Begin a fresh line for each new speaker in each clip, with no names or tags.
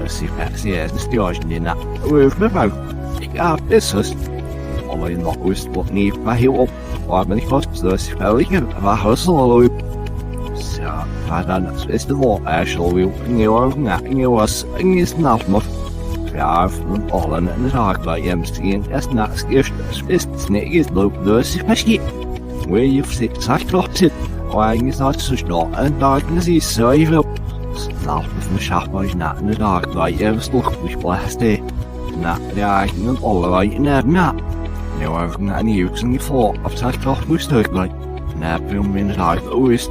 specialiserade överväg. Arbetslös. Och en lagust på ni var helt och men kostlös fälligen var hustle. Så hade det var actually ingen was ingen snabb mot från allen en dag var jämställd är snart skist snägigt lös speciellt. Where you've sit sagt låtit och ingen snart så snart en dag är så i snart från schaffer när en dag var jämställd bläste. Nej, jag är inte alla närmare. Jag har en using for of sagt off mustökt like. Nej, på min dag och visst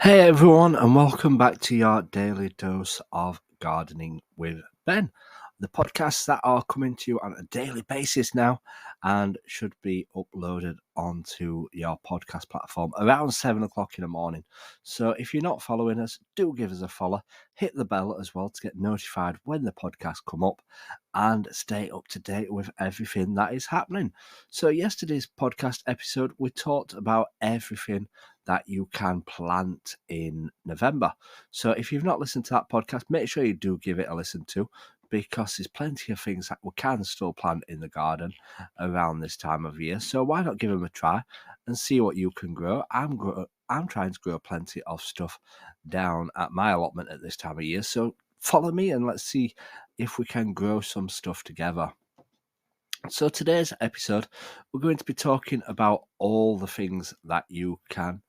Hey everyone, and welcome back to your daily dose of gardening with Ben, the podcasts that are coming to you on a daily basis now and should be uploaded onto your podcast platform around 7 o'clock in the morning. So if you're not following us, do give us a follow, hit the bell as well to get notified when the podcasts come up and stay up to date with everything that is happening. So yesterday's podcast episode, we talked about everything that you can plant in November. So if you've not listened to that podcast, make sure you do give it a listen to, because there's plenty of things that we can still plant in the garden around this time of year. So why not give them a try and see what you can grow? I'm trying to grow plenty of stuff down at my allotment at this time of year. So follow me and let's see if we can grow some stuff together. So today's episode, we're going to be talking about all the things that you can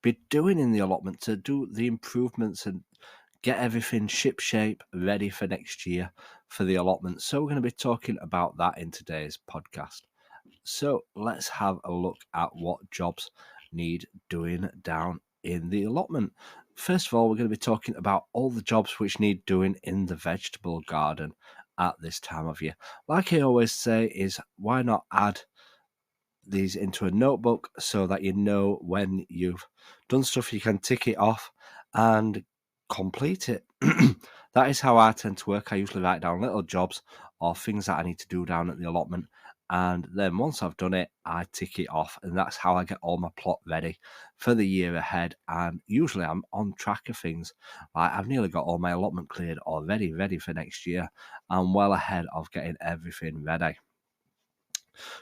be doing in the allotment to do the improvements and get everything shipshape ready for next year for the allotment. So we're going to be talking about that in today's podcast. So let's have a look at what jobs need doing down in the allotment. First of all, we're going to be talking about all the jobs which need doing in the vegetable garden at this time of year. Like I always say, is why not add these into a notebook so that you know when you've done stuff, you can tick it off and complete it. That is how I tend to work. I usually write down little jobs or things that I need to do down at the allotment, and then once I've done it, I tick it off, and that's how I get all my plot ready for the year ahead. And usually I'm on track of things. Like I've nearly got all my allotment cleared already, ready for next year. I'm well ahead of getting everything ready.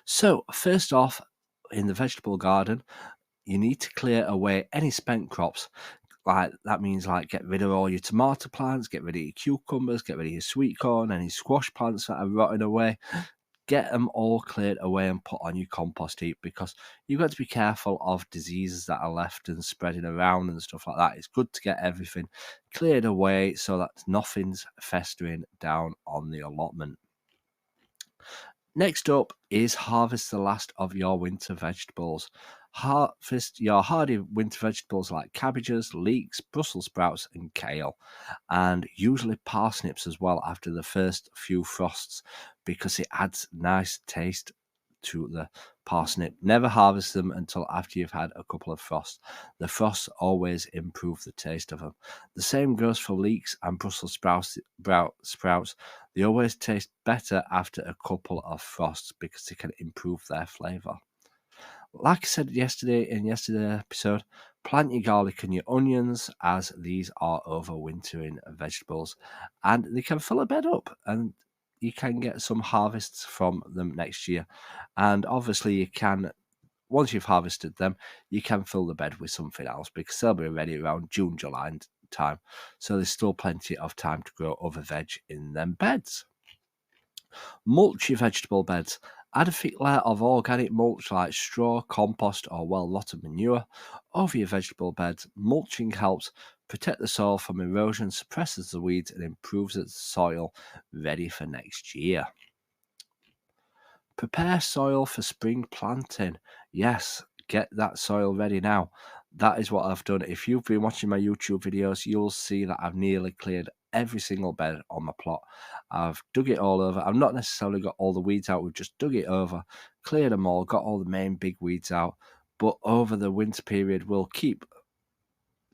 So first off, in the vegetable garden, you need to clear away any spent crops. Like that means like get rid of all your tomato plants, get rid of your cucumbers, get rid of your sweet corn, any squash plants that are rotting away. Get them all cleared away and put on your compost heap, because you've got to be careful of diseases that are left and spreading around and stuff like that. It's good to get everything cleared away so that nothing's festering down on the allotment. Next up is harvest the last of your winter vegetables. Harvest your hardy winter vegetables like cabbages, leeks, Brussels sprouts and kale, and usually parsnips as well after the first few frosts, because it adds nice taste to the parsnip. Never harvest them until after you've had a couple of frosts. The frosts always improve the taste of them. The same goes for leeks and Brussels sprouts. They always taste better after a couple of frosts because they can improve their flavour. Like I said yesterday in yesterday's episode, plant your garlic and your onions, as these are overwintering vegetables and they can fill a bed up, and you can get some harvests from them next year. And obviously you can, once you've harvested them, you can fill the bed with something else because they'll be ready around June, July time. So there's still plenty of time to grow other veg in them beds. Mulch your vegetable beds. Add a thick layer of organic mulch like straw, compost or well-rotted manure over your vegetable beds. Mulching helps protect the soil from erosion, suppresses the weeds and improves the soil ready for next year. Prepare soil for spring planting. Yes, get that soil ready now. That is what I've done. If you've been watching my YouTube videos, you'll see that I've nearly cleared every single bed on my plot. I've dug it all over. I've not necessarily got all the weeds out. We've just dug it over, cleared them all, got all the main big weeds out. But over the winter period, we'll keep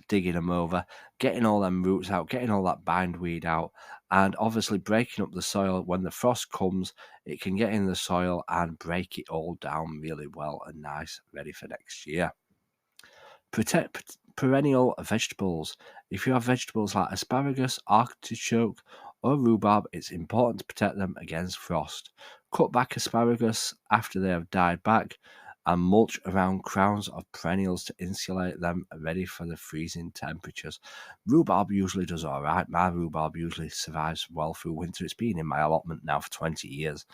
digging them over, getting all them roots out, getting all that bindweed out, and obviously breaking up the soil. When the frost comes, it can get in the soil and break it all down really well and nice, ready for next year. Perennial vegetables. If you have vegetables like asparagus, artichoke, or rhubarb, it's important to protect them against frost. Cut back asparagus after they have died back and mulch around crowns of perennials to insulate them ready for the freezing temperatures. Rhubarb usually does all right. My rhubarb usually survives well through winter. It's been in my allotment now for 20 years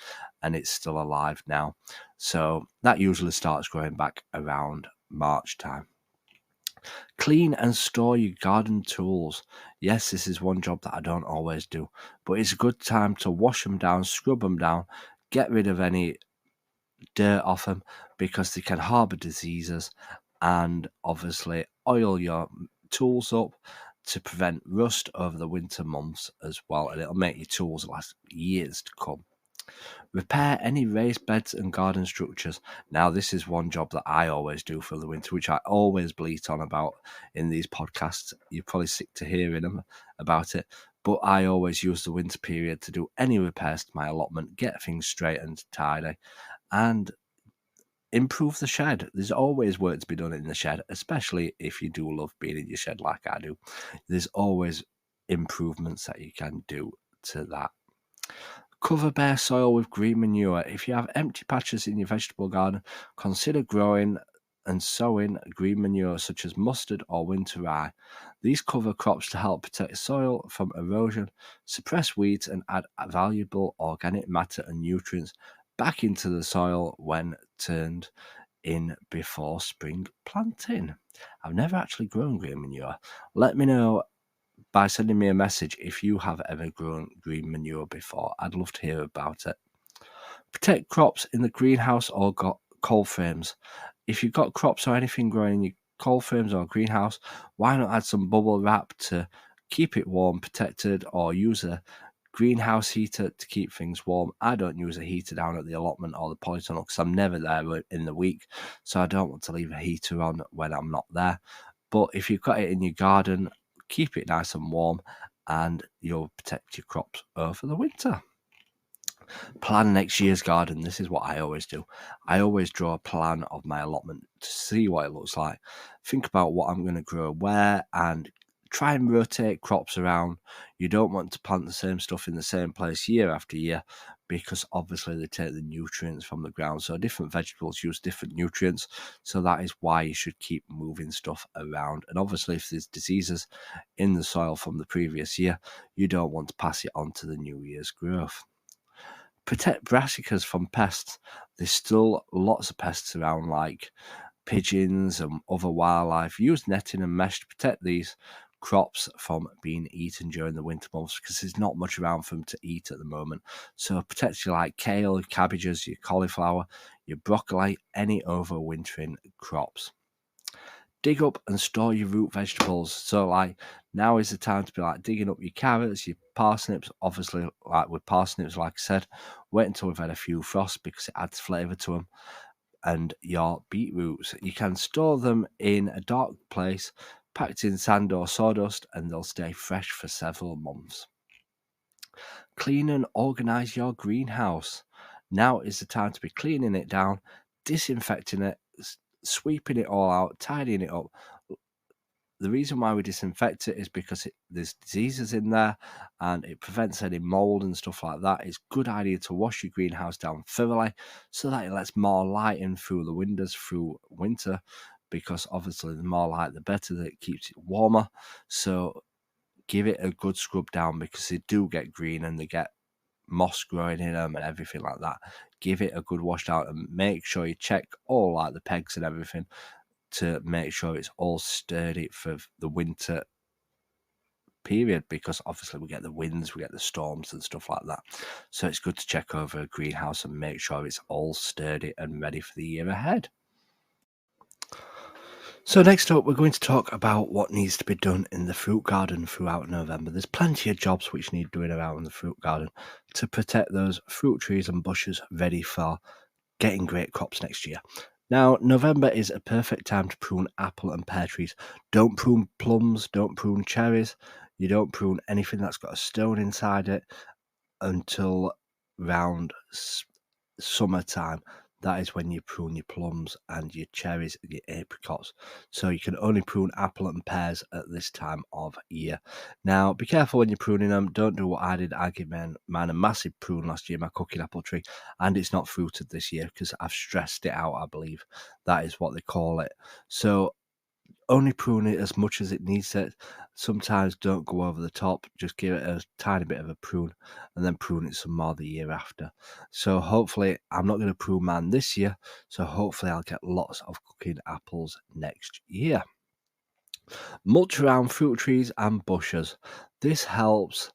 and it's still alive now. So that usually starts growing back around March time. Clean and store your garden tools. Yes, this is one job that I don't always do, but it's a good time to wash them down, scrub them down, get rid of any dirt off them because they can harbour diseases, and obviously oil your tools up to prevent rust over the winter months as well, and it'll make your tools last years to come. Repair any raised beds and garden structures. Now, this is one job that I always do for the winter, which I always bleat on about in these podcasts. You're probably sick to hearing them about it, but I always use the winter period to do any repairs to my allotment, get things straight and tidy, and improve the shed. There's always work to be done in the shed, especially if you do love being in your shed like I do. There's always improvements that you can do to that. Cover bare soil with green manure. If you have empty patches in your vegetable garden, consider growing and sowing green manure such as mustard or winter rye. These cover crops to help protect soil from erosion, suppress weeds, and add valuable organic matter and nutrients back into the soil when turned in before spring planting. I've never actually grown green manure. Let me know by sending me a message if you have ever grown green manure before. I'd love to hear about it. Protect crops in the greenhouse or cold frames. If you've got crops or anything growing in your cold frames or greenhouse, why not add some bubble wrap to keep it warm, protected, or use a greenhouse heater to keep things warm. I don't use a heater down at the allotment or the polytunnel because I'm never there in the week, so I don't want to leave a heater on when I'm not there. But if you've got it in your garden, keep it nice and warm and you'll protect your crops over the winter. Plan next year's garden. This is what I always do. I always draw a plan of my allotment to see what it looks like. Think about what I'm going to grow where and try and rotate crops around. You don't want to plant the same stuff in the same place year after year because obviously they take the nutrients from the ground. So different vegetables use different nutrients. So that is why you should keep moving stuff around. And obviously if there's diseases in the soil from the previous year, you don't want to pass it on to the new year's growth. Protect brassicas from pests. There's still lots of pests around like pigeons and other wildlife. Use netting and mesh to protect these crops from being eaten during the winter months because there's not much around for them to eat at the moment. So protect your like kale, your cabbages, your cauliflower, your broccoli, any overwintering crops. Dig up and store your root vegetables. So like now is the time to be like digging up your carrots, your parsnips. Obviously, like with parsnips, like I said, wait until we've had a few frosts because it adds flavour to them. And your beetroots, you can store them in a dark place, packed in sand or sawdust, and they'll stay fresh for several months. Clean and organise your greenhouse. Now is the time to be cleaning it down, disinfecting it, sweeping it all out, tidying it up. The reason why we disinfect it is because there's diseases in there and it prevents any mold and stuff like that. It's a good idea to wash your greenhouse down thoroughly so that it lets more light in through the windows through winter, because obviously the more light the better, that it keeps it warmer. So give it a good scrub down because they do get green and they get moss growing in them and everything like that. Give it a good wash down and make sure you check all like the pegs and everything to make sure it's all sturdy for the winter period, because obviously we get the winds, we get the storms and stuff like that. So it's good to check over a greenhouse and make sure it's all sturdy and ready for the year ahead. So next up, we're going to talk about what needs to be done in the fruit garden throughout November. There's plenty of jobs which need doing around in the fruit garden to protect those fruit trees and bushes ready for getting great crops next year. Now, November is a perfect time to prune apple and pear trees. Don't prune plums, don't prune cherries. You don't prune anything that's got a stone inside it until around summertime. that is when you prune your plums and your cherries and your apricots. So you can only prune apple and pears at this time of year. Now, be careful when you're pruning them. Don't do what I did. I gave mine a massive prune last year, my cooking apple tree, and it's not fruited this year because I've stressed it out, I believe. That is what they call it. So only prune it as much as it needs it. Sometimes don't go over the top, just give it a tiny bit of a prune and then prune it some more the year after. So hopefully, I'm not going to prune mine this year, so hopefully I'll get lots of cooking apples next year. Mulch around fruit trees and bushes. This helps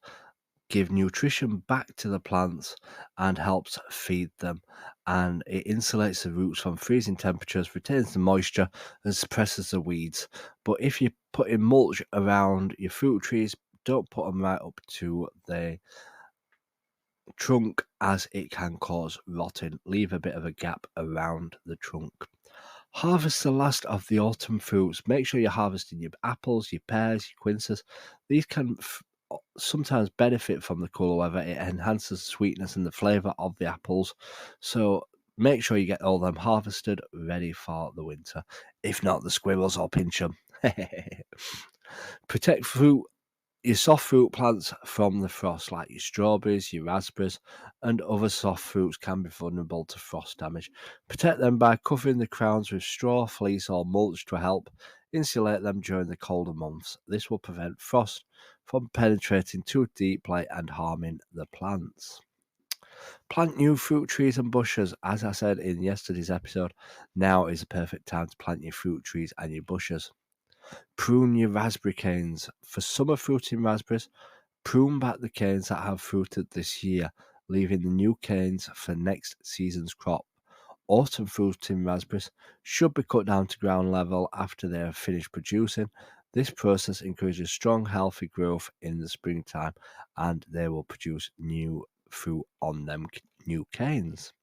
give nutrition back to the plants and helps feed them, and it insulates the roots from freezing temperatures, retains the moisture and suppresses the weeds. But if you put in mulch around your fruit trees, don't put them right up to the trunk as it can cause rotting. Leave a bit of a gap around the trunk. Harvest the last of the autumn fruits. Make sure you're harvesting your apples, your pears, your quinces. These can sometimes benefit from the cooler weather. It enhances the sweetness and the flavour of the apples. So make sure you get all them harvested, ready for the winter. If not, the squirrels will pinch them. Protect your soft fruit plants from the frost, like your strawberries, your raspberries, and other soft fruits can be vulnerable to frost damage. Protect them by covering the crowns with straw, fleece, or mulch to help insulate them during the colder months. This will prevent frost from penetrating too deeply and harming the plants. Plant new fruit trees and bushes. As I said in yesterday's episode, now is the perfect time to plant your fruit trees and your bushes. Prune your raspberry canes. For summer fruiting raspberries, prune back the canes that have fruited this year, leaving the new canes for next season's crop. Autumn fruiting raspberries should be cut down to ground level after they have finished producing. This process encourages strong, healthy growth in the springtime, and they will produce new fruit on them new canes.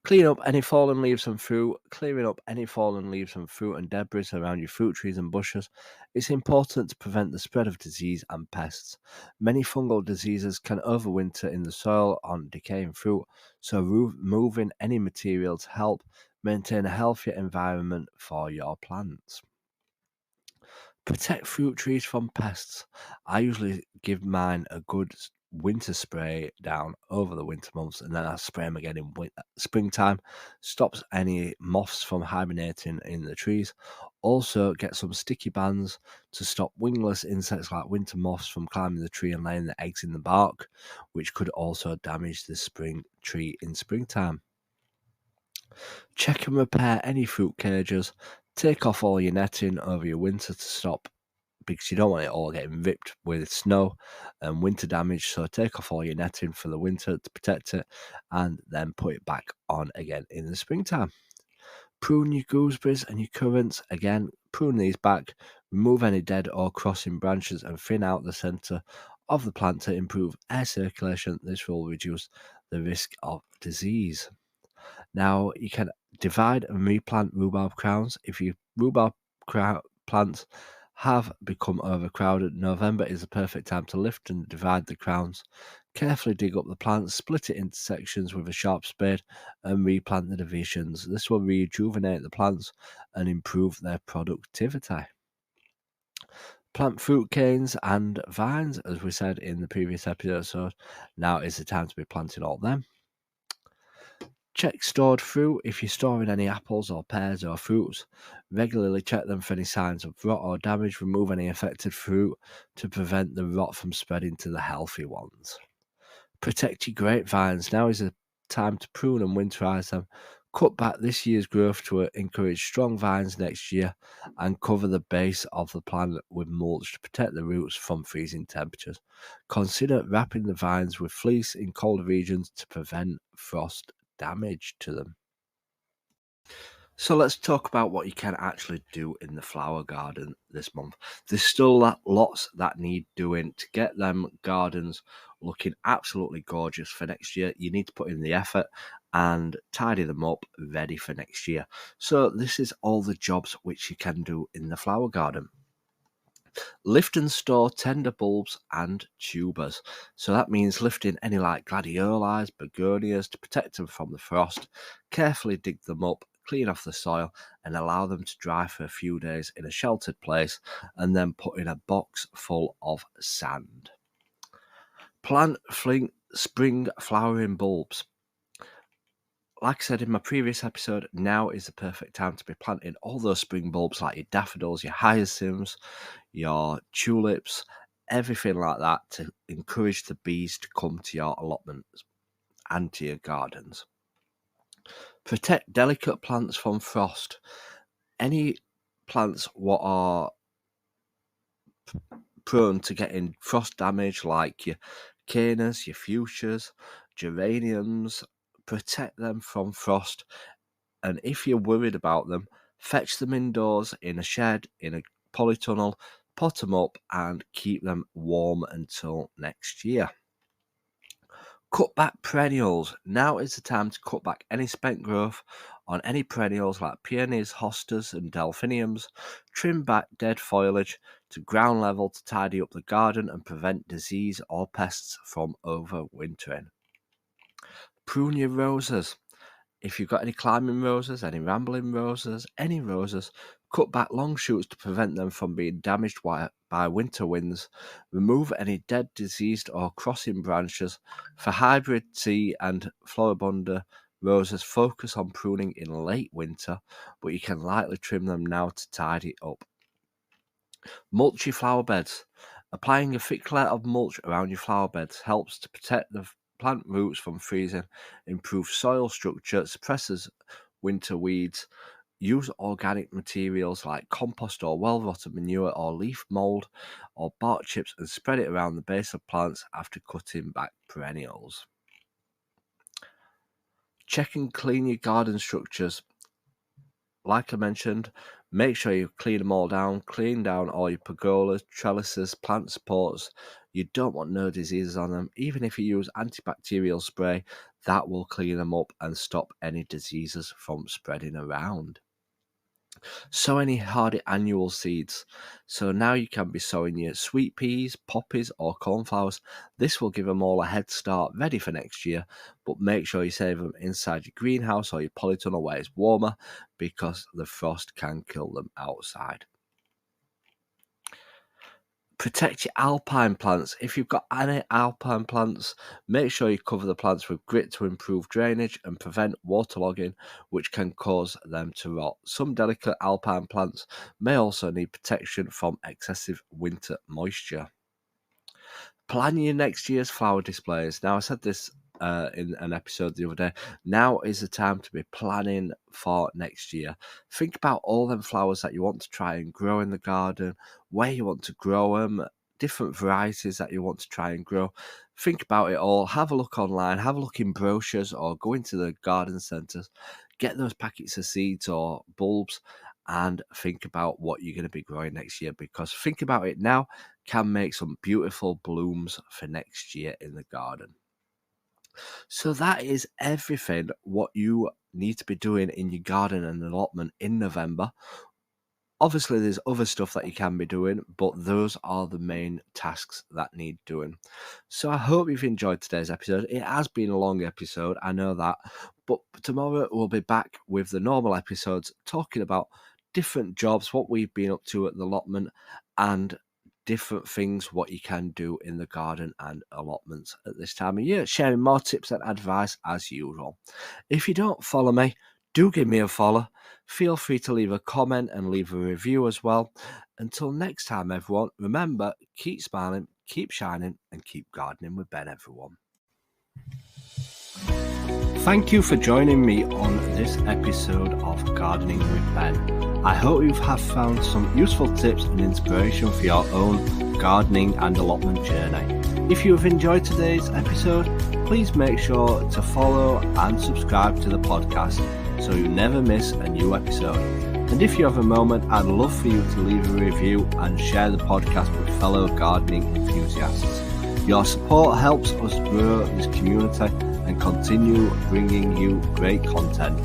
Clean up any fallen leaves and fruit. Clearing up any fallen leaves and fruit and debris around your fruit trees and bushes is important to prevent the spread of disease and pests. Many fungal diseases can overwinter in the soil on decaying fruit, so removing any material to help maintain a healthier environment for your plants. Protect fruit trees from pests. I usually give mine a good winter spray down over the winter months, and then I spray them again in springtime. Stops any moths from hibernating in the trees. Also, get some sticky bands to stop wingless insects like winter moths from climbing the tree and laying their eggs in the bark, which could also damage the spring tree in springtime. Check and repair any fruit cages. Take off all your netting over your winter to stop, because you don't want it all getting ripped with snow and winter damage. So take off all your netting for the winter to protect it and then put it back on again in the springtime. Prune your gooseberries and your currants. Again, prune these back, remove any dead or crossing branches and thin out the centre of the plant to improve air circulation. This will reduce the risk of disease. Now, you can divide and replant rhubarb crowns. If your rhubarb plants have become overcrowded, November is the perfect time to lift and divide the crowns. Carefully dig up the plants, split it into sections with a sharp spade, and replant the divisions. This will rejuvenate the plants and improve their productivity. Plant fruit canes and vines, as we said in the previous episode. Now is the time to be planting all them. Check stored fruit. If you're storing any apples or pears or fruits, regularly check them for any signs of rot or damage. Remove any affected fruit to prevent the rot from spreading to the healthy ones. Protect your grapevines. Now is the time to prune and winterize them. Cut back this year's growth to encourage strong vines next year, and cover the base of the plant with mulch to protect the roots from freezing temperatures. Consider wrapping the vines with fleece in colder regions to prevent frost damage to them. So let's talk about what you can actually do in the flower garden this month. There's still lots that need doing to get them gardens looking absolutely gorgeous for next year. You need to put in the effort and tidy them up, ready for next year. So this is all the jobs which you can do in the flower garden. Lift and store tender bulbs and tubers. So that means lifting any like gladiolus, begonias to protect them from the frost. Carefully dig them up, clean off the soil and allow them to dry for a few days in a sheltered place and then put in a box full of sand. Plant spring flowering bulbs. Like I said in my previous episode, now is the perfect time to be planting all those spring bulbs like your daffodils, your hyacinths, your tulips, everything like that to encourage the bees to come to your allotments and to your gardens. Protect delicate plants from frost. Any plants what are prone to getting frost damage like your cannas, your fuchsias, geraniums, protect them from frost. And if you're worried about them, fetch them indoors in a shed, in a polytunnel, pot them up and keep them warm until next year. Cut back perennials. Now is the time to cut back any spent growth on any perennials like peonies, hostas and delphiniums. Trim back dead foliage to ground level to tidy up the garden and prevent disease or pests from overwintering. Prune your roses. If you've got any climbing roses, any rambling roses, any roses, cut back long shoots to prevent them from being damaged by winter winds. Remove any dead, diseased or crossing branches. For hybrid tea and floribunda roses, focus on pruning in late winter, but you can lightly trim them now to tidy up. Mulch your flower beds. Applying a thick layer of mulch around your flower beds helps to protect the plant roots from freezing, improve soil structure, suppresses winter weeds. Use organic materials like compost or well-rotted manure or leaf mould or bark chips and spread it around the base of plants after cutting back perennials. Check and clean your garden structures. Like I mentioned, make sure you clean them all down. Clean down all your pergolas, trellises, plant supports. You don't want no diseases on them. Even if you use antibacterial spray, that will clean them up and stop any diseases from spreading around. Sow any hardy annual seeds. So now you can be sowing your sweet peas, poppies or cornflowers. This will give them all a head start ready for next year, but make sure you save them inside your greenhouse or your polytunnel where it's warmer because the frost can kill them outside. Protect your alpine plants. If you've got any alpine plants, make sure you cover the plants with grit to improve drainage and prevent waterlogging, which can cause them to rot. Some delicate alpine plants may also need protection from excessive winter moisture. Plan your next year's flower displays. Now, I said this in an episode the other day. Now is the time to be planning for next year. Think about all them flowers that you want to try and grow in the garden, where you want to grow them, different varieties that you want to try and grow. Think about it all. Have a look online, have a look in brochures or go into the garden centres, get those packets of seeds or bulbs and think about what you're going to be growing next year, because think about it now can make some beautiful blooms for next year in the garden. So that is everything what you need to be doing in your garden and allotment in November. Obviously, there's other stuff that you can be doing, but those are the main tasks that need doing. So I hope you've enjoyed today's episode. It has been a long episode, I know that, but tomorrow we'll be back with the normal episodes talking about different jobs, what we've been up to at the allotment, and different things what you can do in the garden and allotments at this time of year, sharing more tips and advice as usual. If you don't follow me, do give me a follow. Feel free to leave a comment and leave a review as well. Until next time, everyone, remember, keep smiling, keep shining, and keep gardening with Ben, everyone. Thank you for joining me on this episode of Gardening with Ben. I hope you have found some useful tips and inspiration for your own gardening and allotment journey. If you have enjoyed today's episode, please make sure to follow and subscribe to the podcast so you never miss a new episode. And if you have a moment, I'd love for you to leave a review and share the podcast with fellow gardening enthusiasts. Your support helps us grow this community and continue bringing you great content.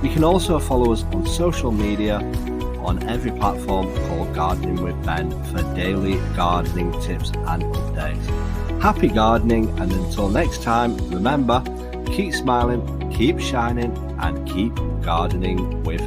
You can also follow us on social media on every platform called Gardening with Ben for daily gardening tips and updates. Happy gardening, and until next time, remember, keep smiling, keep shining, and keep gardening with